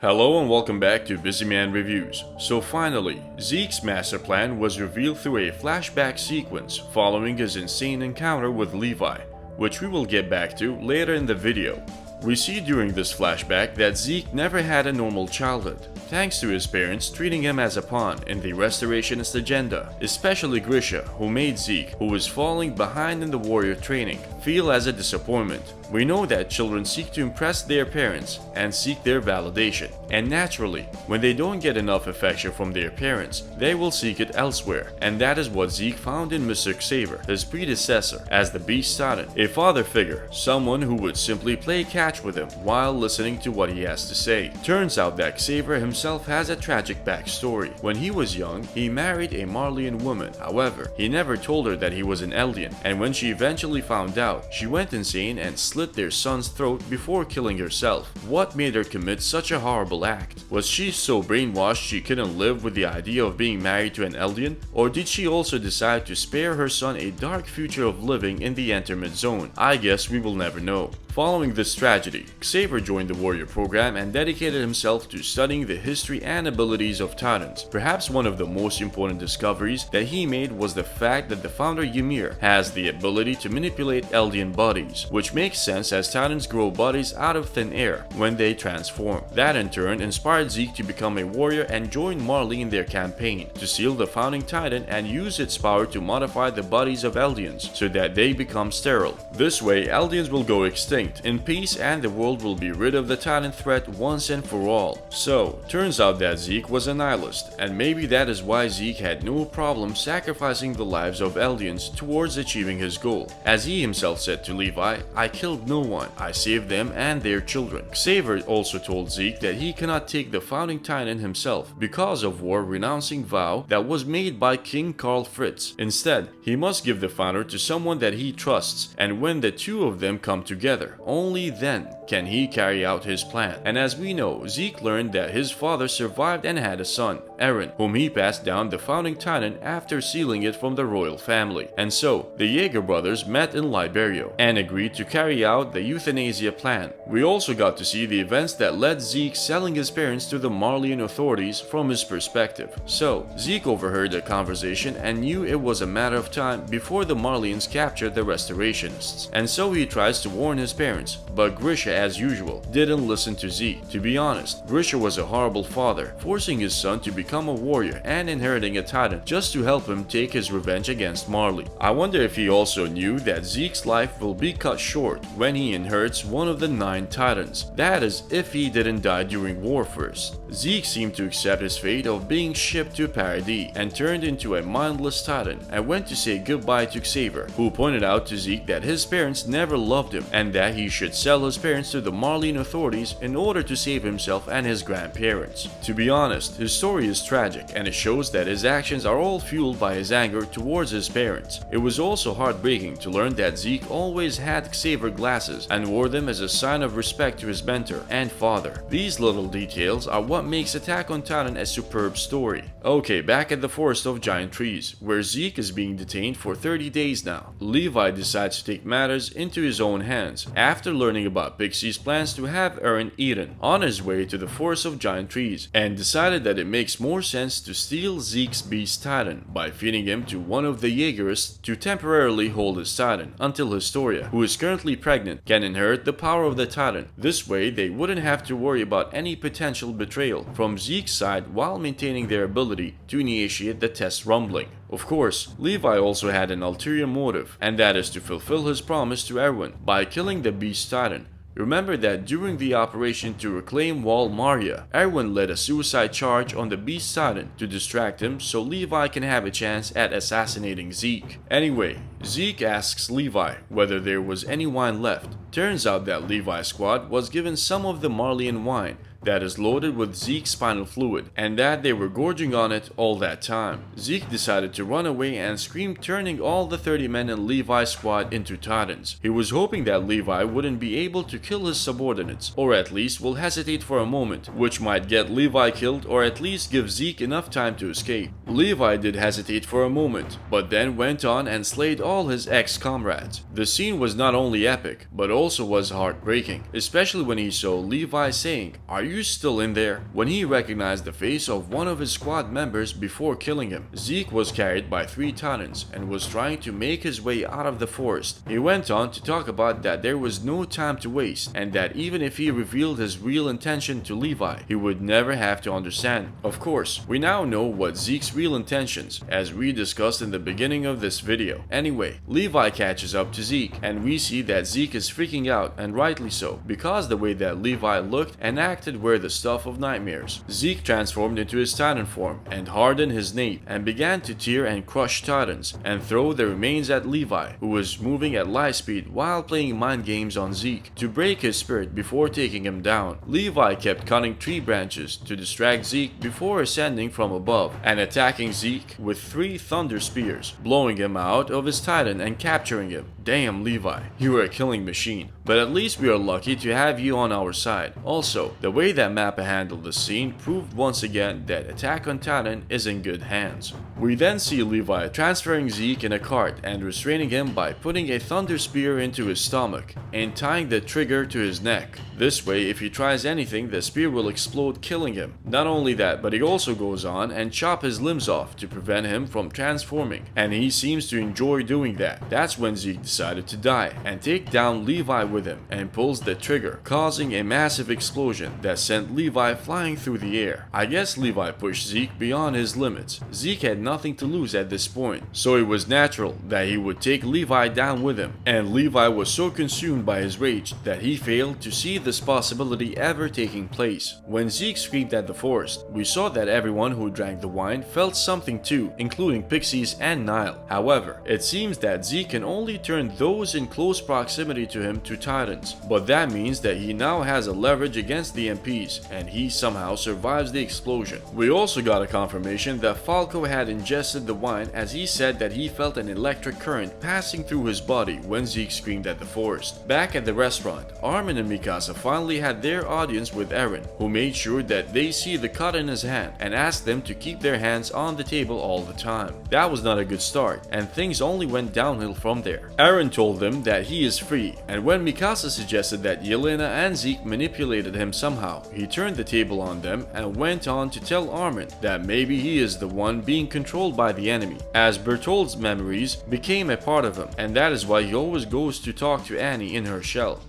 Hello and welcome back to Busy Man Reviews. So finally, Zeke's master plan was revealed through a flashback sequence following his insane encounter with Levi, which we will get back to later in the video. We see during this flashback that Zeke never had a normal childhood, thanks to his parents treating him as a pawn in the restorationist agenda, especially Grisha, who made Zeke, who was falling behind in the warrior training, feel as a disappointment. We know that children seek to impress their parents and seek their validation, and naturally, when they don't get enough affection from their parents, they will seek it elsewhere, and that is what Zeke found in Mr. Xavier, his predecessor, as the Beast Titan, a father figure, someone who would simply play catch with him while listening to what he has to say. Turns out that Xavier himself has a tragic backstory. When he was young, he married a Marleyan woman. However, he never told her that he was an Eldian, and when she eventually found out, she went insane and slit their son's throat before killing herself. What made her commit such a horrible act? Was she so brainwashed she couldn't live with the idea of being married to an Eldian? Or did she also decide to spare her son a dark future of living in the Entermid Zone? I guess we will never know. Following this tragedy, Xavier joined the warrior program and dedicated himself to studying the history and abilities of Titans. Perhaps one of the most important discoveries that he made was the fact that the founder Ymir has the ability to manipulate Eldian bodies, which makes sense as Titans grow bodies out of thin air when they transform. That in turn inspired Zeke to become a warrior and join Marley in their campaign to seal the founding Titan and use its power to modify the bodies of Eldians so that they become sterile. This way, Eldians will go extinct in peace and the world will be rid of the Titan threat once and for all. So, turns out that Zeke was a nihilist, and maybe that is why Zeke had no problem sacrificing the lives of Eldians towards achieving his goal. As he himself said to Levi, "I killed no one, I saved them and their children." Xavier also told Zeke that he cannot take the founding Titan himself because of war-renouncing vow that was made by King Karl Fritz. Instead, he must give the founder to someone that he trusts, and when the two of them come together, only then can he carry out his plan. And as we know, Zeke learned that his father survived and had a son, Eren, whom he passed down the founding Titan after stealing it from the royal family. And so, the Yeager brothers met in Liberia and agreed to carry out the Euthanasia plan. We also got to see the events that led Zeke selling his parents to the Marleyan authorities from his perspective. So, Zeke overheard the conversation and knew it was a matter of time before the Marleyans captured the restorationists. And so he tries to warn his parents, but Grisha, as usual, didn't listen to Zeke. To be honest, Grisha was a horrible father, forcing his son to become a warrior and inheriting a Titan just to help him take his revenge against Marley. I wonder if he also knew that Zeke's life will be cut short when he inherits one of the 9 Titans. That is, if he didn't die during war first. Zeke seemed to accept his fate of being shipped to Paradis and turned into a mindless Titan and went to say goodbye to Xavier, who pointed out to Zeke that his parents never loved him and that he should sell his parents to the Marleyan authorities in order to save himself and his grandparents. To be honest, his story is tragic and it shows that his actions are all fueled by his anger towards his parents. It was also heartbreaking to learn that Zeke always had Xavier glasses and wore them as a sign of respect to his mentor and father. These little details are what makes Attack on Titan a superb story. Okay, back at the Forest of Giant Trees, where Zeke is being detained for 30 days now. Levi decides to take matters into his own hands after learning about Pixie's plans to have Eren eaten on his way to the Forest of Giant Trees, and decided that it makes more sense to steal Zeke's Beast Titan by feeding him to one of the Yeagerists to temporarily hold his Titan until Historia, who is currently pregnant, can inherit the power of the Titan. This way, they wouldn't have to worry about any potential betrayal from Zeke's side while maintaining their ability to initiate the test rumbling. Of course, Levi also had an ulterior motive, and that is to fulfill his promise to Erwin by killing the Beast Titan. Remember that during the operation to reclaim Wall Maria, Erwin led a suicide charge on the Beast Titan to distract him so Levi can have a chance at assassinating Zeke. Anyway, Zeke asks Levi whether there was any wine left. Turns out that Levi's squad was given some of the Marleyan wine that is loaded with Zeke's spinal fluid, and that they were gorging on it all that time. Zeke decided to run away and scream, turning all the 30 men in Levi's squad into Titans. He was hoping that Levi wouldn't be able to kill his subordinates, or at least will hesitate for a moment, which might get Levi killed or at least give Zeke enough time to escape. Levi did hesitate for a moment, but then went on and slayed all his ex-comrades. The scene was not only epic, but also was heartbreaking, especially when he saw Levi saying, "Are you you still in there?" When he recognized the face of one of his squad members before killing him. Zeke was carried by 3 Titans and was trying to make his way out of the forest. He went on to talk about that there was no time to waste, and that even if he revealed his real intention to Levi, he would never have to understand. Of course, we now know what Zeke's real intentions, as we discussed in the beginning of this video. Anyway, Levi catches up to Zeke, and we see that Zeke is freaking out, and rightly so, because the way that Levi looked and acted were the stuff of nightmares. Zeke transformed into his Titan form and hardened his nape and began to tear and crush Titans and throw the remains at Levi, who was moving at light speed while playing mind games on Zeke to break his spirit before taking him down. Levi kept cutting tree branches to distract Zeke before ascending from above and attacking Zeke with 3 thunder spears, blowing him out of his Titan and capturing him. Damn, Levi, you are a killing machine. But at least we are lucky to have you on our side. Also, the way that Mappa handled the scene proved once again that Attack on Titan is in good hands. We then see Levi transferring Zeke in a cart and restraining him by putting a thunder spear into his stomach and tying the trigger to his neck. This way, if he tries anything, the spear will explode, killing him. Not only that, but he also goes on and chop his limbs off to prevent him from transforming, and he seems to enjoy doing that. That's when Zeke decided to die and take down Levi with him and pulls the trigger, causing a massive explosion that sent Levi flying through the air. I guess Levi pushed Zeke beyond his limits. Zeke had nothing to lose at this point, so it was natural that he would take Levi down with him, and Levi was so consumed by his rage that he failed to see this possibility ever taking place. When Zeke screamed at the forest, we saw that everyone who drank the wine felt something too, including Pixies and Nile. However, it seems that Zeke can only turn those in close proximity to him to Titans, but that means that he now has a leverage against the MPs, and he somehow survives the explosion. We also got a confirmation that Falco had ingested the wine, as he said that he felt an electric current passing through his body when Zeke screamed at the forest. Back at the restaurant, Armin and Mikasa finally had their audience with Eren, who made sure that they see the cut in his hand and asked them to keep their hands on the table all the time. That was not a good start, and things only went downhill from there. Eren told them that he is free, and when Mikasa suggested that Yelena and Zeke manipulated him somehow, he turned the table on them and went on to tell Armin that maybe he is the one being controlled by the enemy, as Bertolt's memories became a part of him, and that is why he always goes to talk to Annie in her shell.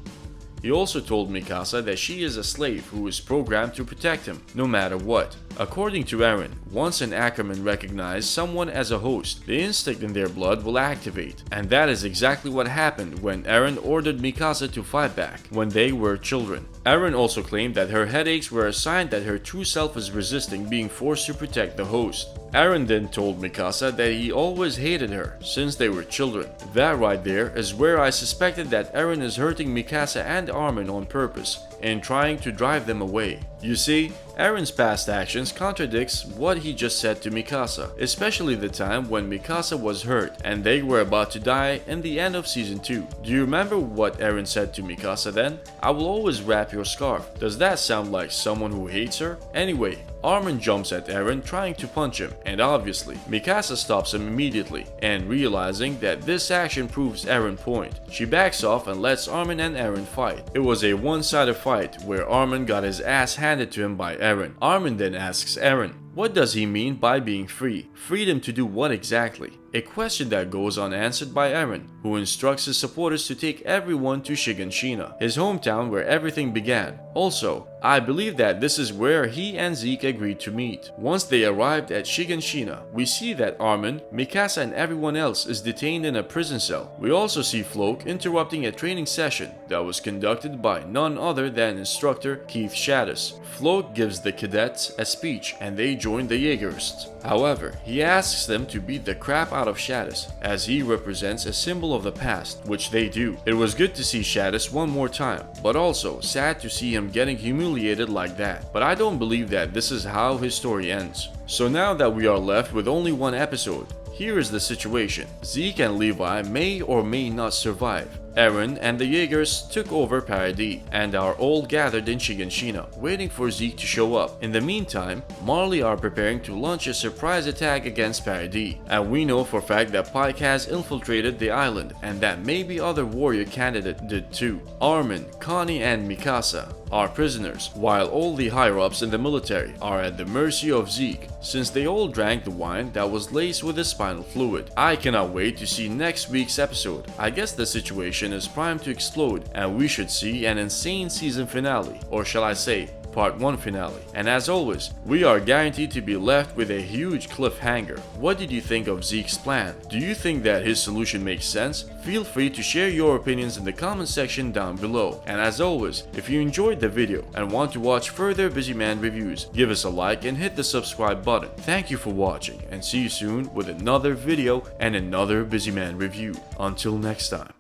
He also told Mikasa that she is a slave who is programmed to protect him, no matter what. According to Eren, once an Ackerman recognizes someone as a host, the instinct in their blood will activate, and that is exactly what happened when Eren ordered Mikasa to fight back when they were children. Eren also claimed that her headaches were a sign that her true self is resisting being forced to protect the host. Eren then told Mikasa that he always hated her since they were children. That right there is where I suspected that Eren is hurting Mikasa and Armin on purpose and trying to drive them away. You see, Eren's past actions contradicts what he just said to Mikasa, especially the time when Mikasa was hurt and they were about to die in the end of season 2. Do you remember what Eren said to Mikasa then? "I will always wrap your scarf." Does that sound like someone who hates her? Anyway, Armin jumps at Eren trying to punch him, and obviously, Mikasa stops him immediately, and realizing that this action proves Eren's point, she backs off and lets Armin and Eren fight. It was a one-sided fight where Armin got his ass handed to him by Eren. Armin then asks Eren, what does he mean by being free? Freedom to do what exactly? A question that goes unanswered by Eren, who instructs his supporters to take everyone to Shiganshina, his hometown where everything began. Also, I believe that this is where he and Zeke agreed to meet. Once they arrived at Shiganshina, we see that Armin, Mikasa and everyone else is detained in a prison cell. We also see Floke interrupting a training session that was conducted by none other than instructor Keith Shadis. Floke gives the cadets a speech and they join the Yeagers. However, he asks them to beat the crap out of Shadis, as he represents a symbol of the past, which they do. It was good to see Shadis one more time, but also sad to see him getting humiliated like that. But I don't believe that this is how his story ends. So now that we are left with only one episode, here is the situation. Zeke and Levi may or may not survive. Eren and the Yeagers took over Paradis and are all gathered in Shiganshina, waiting for Zeke to show up. In the meantime, Marley are preparing to launch a surprise attack against Paradis, and we know for a fact that Pike has infiltrated the island and that maybe other warrior candidates did too. Armin, Connie and Mikasa are prisoners, while all the higher-ups in the military are at the mercy of Zeke, since they all drank the wine that was laced with his spinal fluid. I cannot wait to see next week's episode. I guess the situation is primed to explode, and we should see an insane season finale, or shall I say, Part 1 finale. And as always, we are guaranteed to be left with a huge cliffhanger. What did you think of Zeke's plan? Do you think that his solution makes sense? Feel free to share your opinions in the comment section down below. And as always, if you enjoyed the video and want to watch further Busy Man reviews, give us a like and hit the subscribe button. Thank you for watching, and see you soon with another video and another Busy Man review. Until next time.